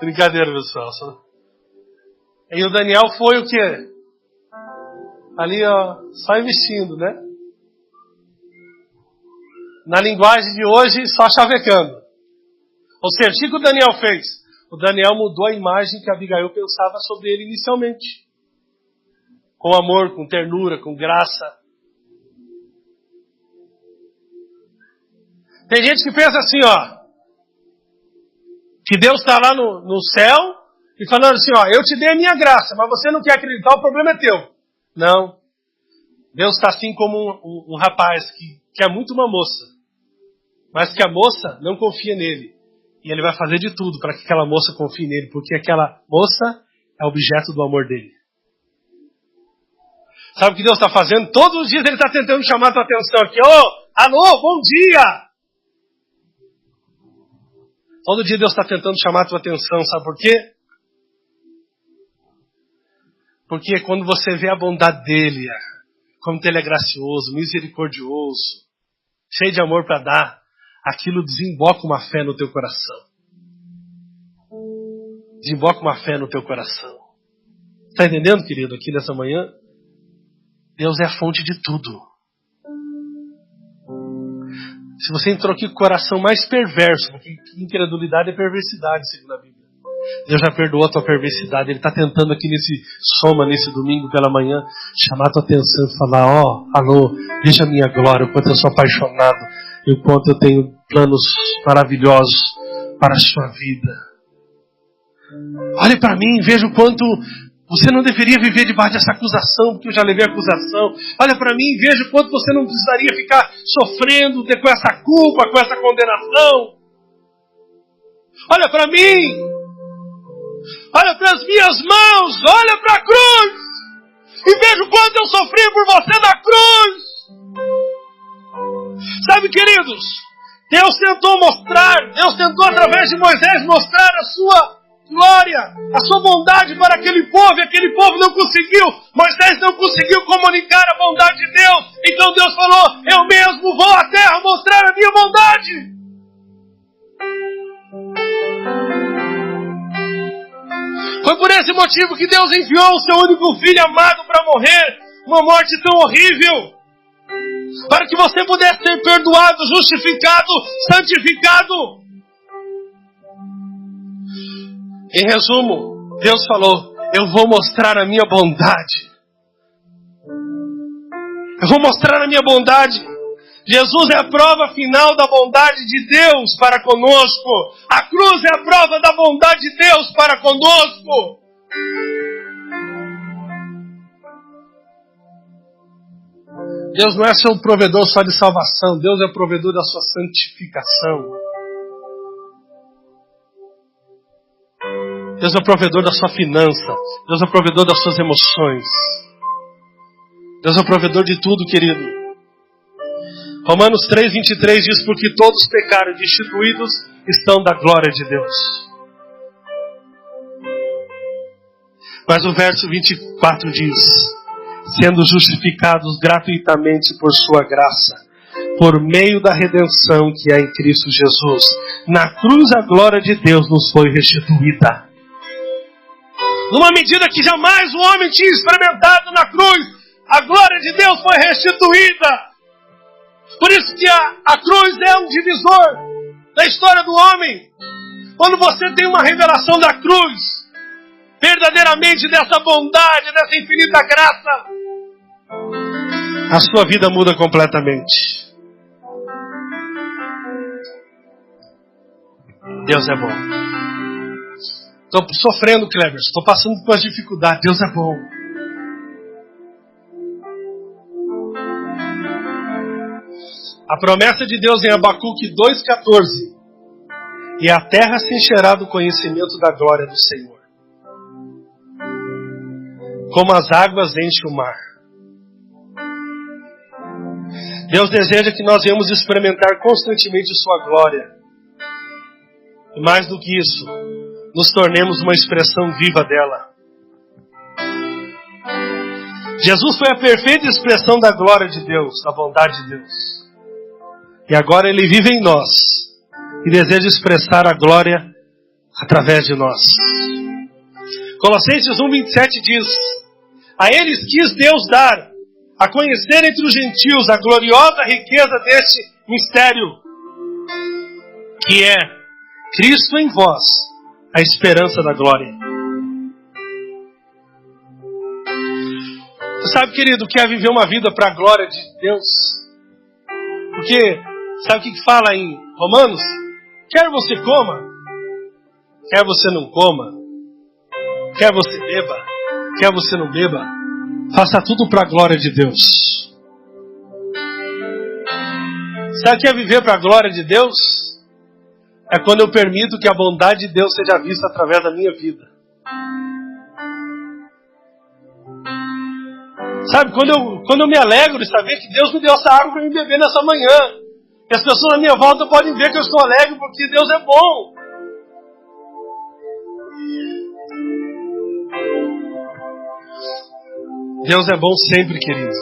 Brincadeira, pessoal. E o Daniel foi o quê? Ali, ó, só investindo, né? Na linguagem de hoje, só chavecando. Ou seja, o que o Daniel fez? O Daniel mudou a imagem que a Abigail pensava sobre ele inicialmente. Com amor, com ternura, com graça. Tem gente que pensa assim, ó. Que Deus está lá no céu e falando assim, ó, eu te dei a minha graça, mas você não quer acreditar, o problema é teu. Não. Deus está assim como um rapaz que quer muito uma moça, mas que a moça não confia nele. E ele vai fazer de tudo para que aquela moça confie nele, porque aquela moça é objeto do amor dele. Sabe o que Deus está fazendo? Todos os dias ele está tentando chamar a tua atenção aqui. Alô, bom dia! Todo dia Deus está tentando chamar a tua atenção, sabe por quê? Porque quando você vê a bondade dele, como ele é gracioso, misericordioso, cheio de amor para dar, aquilo desemboca uma fé no teu coração. Desemboca uma fé no teu coração. Está entendendo, querido, aqui nessa manhã? Deus é a fonte de tudo. Se você entrou aqui com o coração mais perverso, porque incredulidade é perversidade, segundo a Bíblia. Deus já perdoou a tua perversidade. Ele está tentando aqui nesse domingo pela manhã, chamar a tua atenção e falar, alô, veja a minha glória, o quanto eu sou apaixonado, e o quanto eu tenho planos maravilhosos para a sua vida. Olhe para mim, veja o quanto você não deveria viver debaixo dessa acusação, porque eu já levei a acusação. Olha para mim, veja o quanto você não precisaria ficar sofrendo com essa culpa, com essa condenação. Olha para mim. Olha para as minhas mãos, olha para a cruz e veja o quanto eu sofri por você na cruz. Sabe, queridos, Deus tentou através de Moisés mostrar a sua glória, a sua bondade para aquele povo, e aquele povo não conseguiu. Moisés não conseguiu comunicar a bondade de Deus, então Deus falou, eu mesmo vou à terra mostrar a minha bondade. Foi por esse motivo que Deus enviou o seu único filho amado para morrer, uma morte tão horrível, para que você pudesse ser perdoado, justificado, santificado. Em resumo, Deus falou, eu vou mostrar a minha bondade. Eu vou mostrar a minha bondade. Jesus é a prova final da bondade de Deus para conosco. A cruz é a prova da bondade de Deus para conosco. Deus não é seu provedor só de salvação. Deus é o provedor da sua santificação. Deus é o provedor da sua finança. Deus é o provedor das suas emoções. Deus é o provedor de tudo, querido. Romanos 3:23 diz, porque todos pecaram e destituídos estão da glória de Deus. Mas o verso 24 diz, sendo justificados gratuitamente por sua graça, por meio da redenção que há em Cristo Jesus. Na cruz a glória de Deus nos foi restituída. Numa medida que jamais o homem tinha experimentado na cruz, a glória de Deus foi restituída. Por isso que a cruz é um divisor da história do homem. Quando você tem uma revelação da cruz, verdadeiramente dessa bondade, dessa infinita graça, a sua vida muda completamente. Deus é bom. Estou sofrendo, Kleber. Estou passando por umas dificuldades. Deus é bom. A promessa de Deus em Abacuque 2,14. E a terra se encherá do conhecimento da glória do Senhor, como as águas enchem o mar. Deus deseja que nós venhamos experimentar constantemente sua glória. E mais do que isso, nos tornemos uma expressão viva dela. Jesus foi a perfeita expressão da glória de Deus, da bondade de Deus. E agora Ele vive em nós e deseja expressar a glória através de nós. Colossenses 1,27 diz: a eles quis Deus dar a conhecer entre os gentios a gloriosa riqueza deste mistério, que é Cristo em vós, a esperança da glória. Você sabe, querido, que é viver uma vida para a glória de Deus? Porque, sabe o que fala em Romanos? Quer você coma, quer você não coma, quer você beba, quer você não beba, faça tudo para a glória de Deus. Sabe o que é viver para a glória de Deus? É quando eu permito que a bondade de Deus seja vista através da minha vida. Sabe, quando eu me alegro de saber que Deus me deu essa água para me beber nessa manhã. E as pessoas à minha volta podem ver que eu estou alegre porque Deus é bom. Deus é bom sempre, queridos.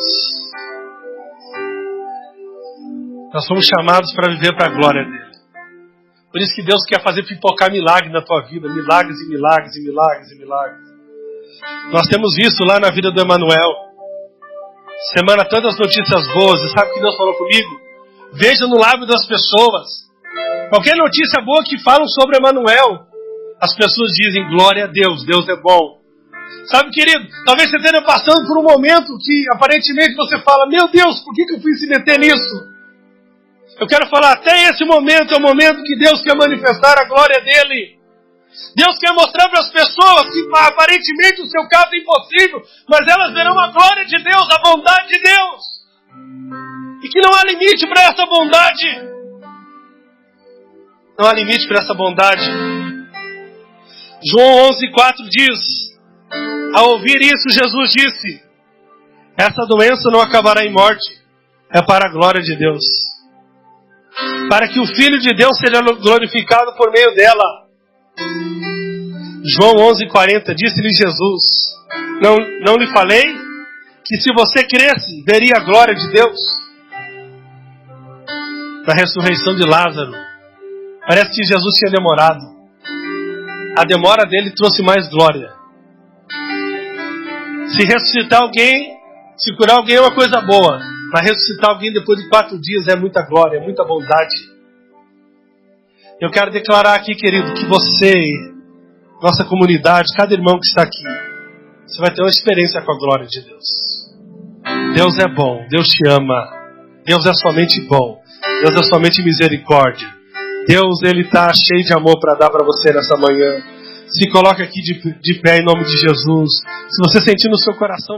Nós somos chamados para viver para a glória dele. Por isso que Deus quer fazer pipocar milagres na tua vida. Milagres e milagres e milagres e milagres. Nós temos visto lá na vida do Emanuel. Semana tantas notícias boas. E sabe o que Deus falou comigo? Veja no lábio das pessoas. Qualquer notícia boa que falam sobre Emanuel, as pessoas dizem glória a Deus, Deus é bom. Sabe, querido, talvez você esteja passando por um momento que aparentemente você fala, meu Deus, por que eu fui se meter nisso? Eu quero falar, até esse momento é o momento que Deus quer manifestar a glória dele. Deus quer mostrar para as pessoas que aparentemente o seu caso é impossível, mas elas verão a glória de Deus, a bondade de Deus. E que não há limite para essa bondade. Não há limite para essa bondade. João 11,4 diz: ao ouvir isso, Jesus disse: essa doença não acabará em morte, é para a glória de Deus, para que o Filho de Deus seja glorificado por meio dela. João 11,40, disse-lhe Jesus: não lhe falei que se você cresce, veria a glória de Deus? Na ressurreição de Lázaro, parece que Jesus tinha demorado. A demora dele trouxe mais glória. Se ressuscitar alguém, se curar alguém é uma coisa boa, mas ressuscitar alguém depois de 4 dias é muita glória, é muita bondade. Eu quero declarar aqui, querido, que você, nossa comunidade, cada irmão que está aqui, você vai ter uma experiência com a glória de Deus. Deus é bom, Deus te ama, Deus é somente bom, Deus é somente misericórdia. Deus, Ele está cheio de amor para dar para você nessa manhã. Se coloque aqui de pé em nome de Jesus. Se você sentir no seu coração...